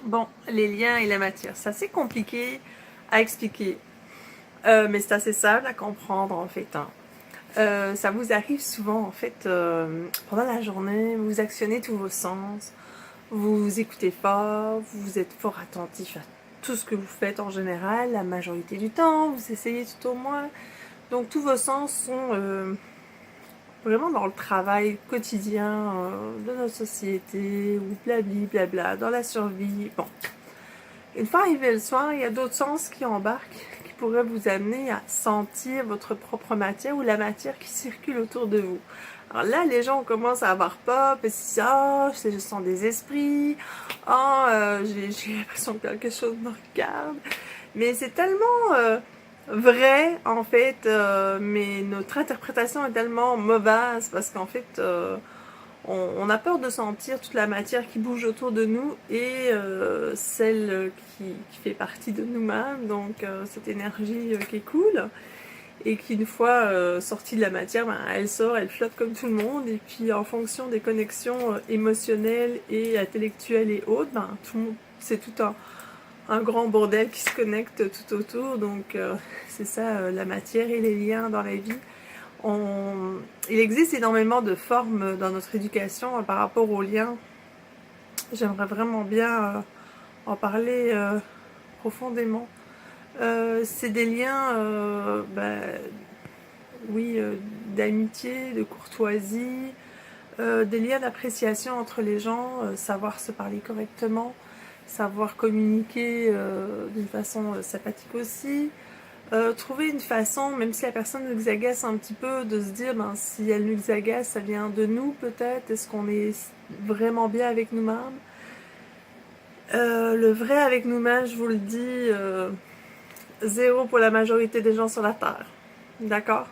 Bon, les liens et la matière, c'est assez compliqué à expliquer, mais c'est assez simple à comprendre en fait, hein. Ça vous arrive souvent en fait pendant la journée, vous actionnez tous vos sens, vous écoutez fort, vous êtes fort attentif à tout ce que vous faites en général, la majorité du temps, vous essayez tout au moins. Donc tous vos sens sont vraiment dans le travail quotidien de notre société, ou blabli, blabla, dans la survie. Bon, une fois arrivé le soir, il y a d'autres sens qui embarquent, qui pourraient vous amener à sentir votre propre matière ou la matière qui circule autour de vous. Alors là, les gens commencent à avoir peur, parce qu'ils disent « oh, je sens des esprits, oh, j'ai l'impression que quelque chose me regarde ». Mais c'est tellement vrai, en fait, mais notre interprétation est tellement mauvaise, parce qu'en fait, on a peur de sentir toute la matière qui bouge autour de nous et celle qui fait partie de nous-mêmes, donc cette énergie qui est cool et qui, une fois sortie de la matière, ben, elle sort, elle flotte comme tout le monde, et puis en fonction des connexions émotionnelles et intellectuelles et autres, ben, tout le monde, c'est tout un grand bordel qui se connecte tout autour, donc c'est ça la matière et les liens dans la vie. Il existe énormément de formes dans notre éducation par rapport aux liens. J'aimerais vraiment bien en parler profondément. C'est des liens, oui, d'amitié, de courtoisie, des liens d'appréciation entre les gens, savoir se parler correctement, savoir communiquer d'une façon sympathique aussi. Trouver une façon, même si la personne nous agace un petit peu, de se dire, ben, si elle nous agace, ça vient de nous peut-être, est-ce qu'on est vraiment bien avec nous-mêmes? Le vrai avec nous-mêmes, je vous le dis, zéro pour la majorité des gens sur la Terre. D'accord?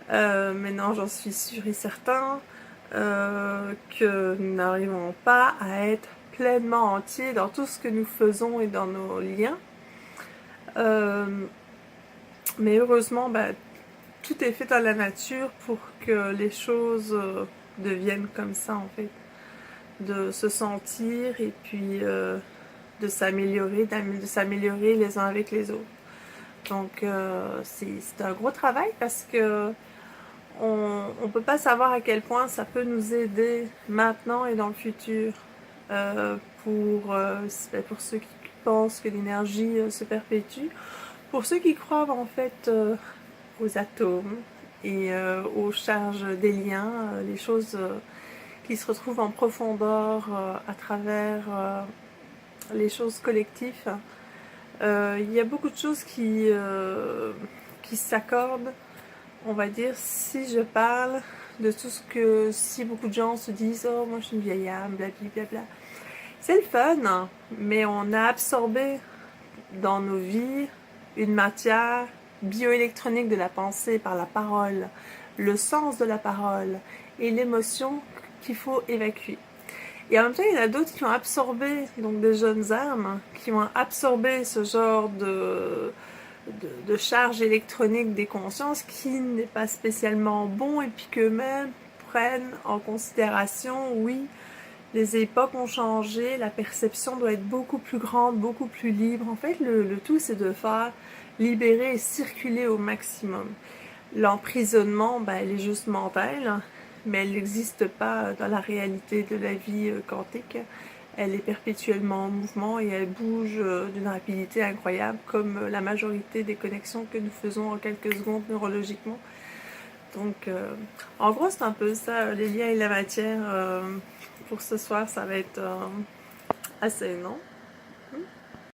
Maintenant, j'en suis sûre et certain que nous n'arrivons pas à être pleinement entiers dans tout ce que nous faisons et dans nos liens. Mais heureusement, ben, tout est fait dans la nature pour que les choses deviennent comme ça, en fait. De se sentir et puis de s'améliorer les uns avec les autres. Donc c'est un gros travail, parce que on peut pas savoir à quel point ça peut nous aider maintenant et dans le futur euh, pour ceux qui pensent que l'énergie se perpétue, pour ceux qui croient en fait aux atomes et aux charges des liens, les choses qui se retrouvent en profondeur à travers les choses collectives. Il y a beaucoup de choses qui s'accordent, on va dire, si je parle de tout ce que, si beaucoup de gens se disent « oh, moi je suis une vieille âme, blablabla ». C'est le fun, hein, mais on a absorbé dans nos vies une matière bioélectronique de la pensée par la parole, le sens de la parole et l'émotion qu'il faut évacuer. Et en même temps, il y en a d'autres qui ont absorbé, donc des jeunes âmes, qui ont absorbé ce genre de charge électronique des consciences qui n'est pas spécialement bon, et puis qu'eux-mêmes prennent en considération, oui, les époques ont changé, la perception doit être beaucoup plus grande, beaucoup plus libre. En fait, le tout, c'est de faire libérer et circuler au maximum. L'emprisonnement, ben, elle est juste mentale, mais elle n'existe pas dans la réalité de la vie quantique. Elle est perpétuellement en mouvement et elle bouge d'une rapidité incroyable, comme la majorité des connexions que nous faisons en quelques secondes neurologiquement. Donc, en gros, c'est un peu ça, les liens et la matière. Pour ce soir, ça va être assez, non?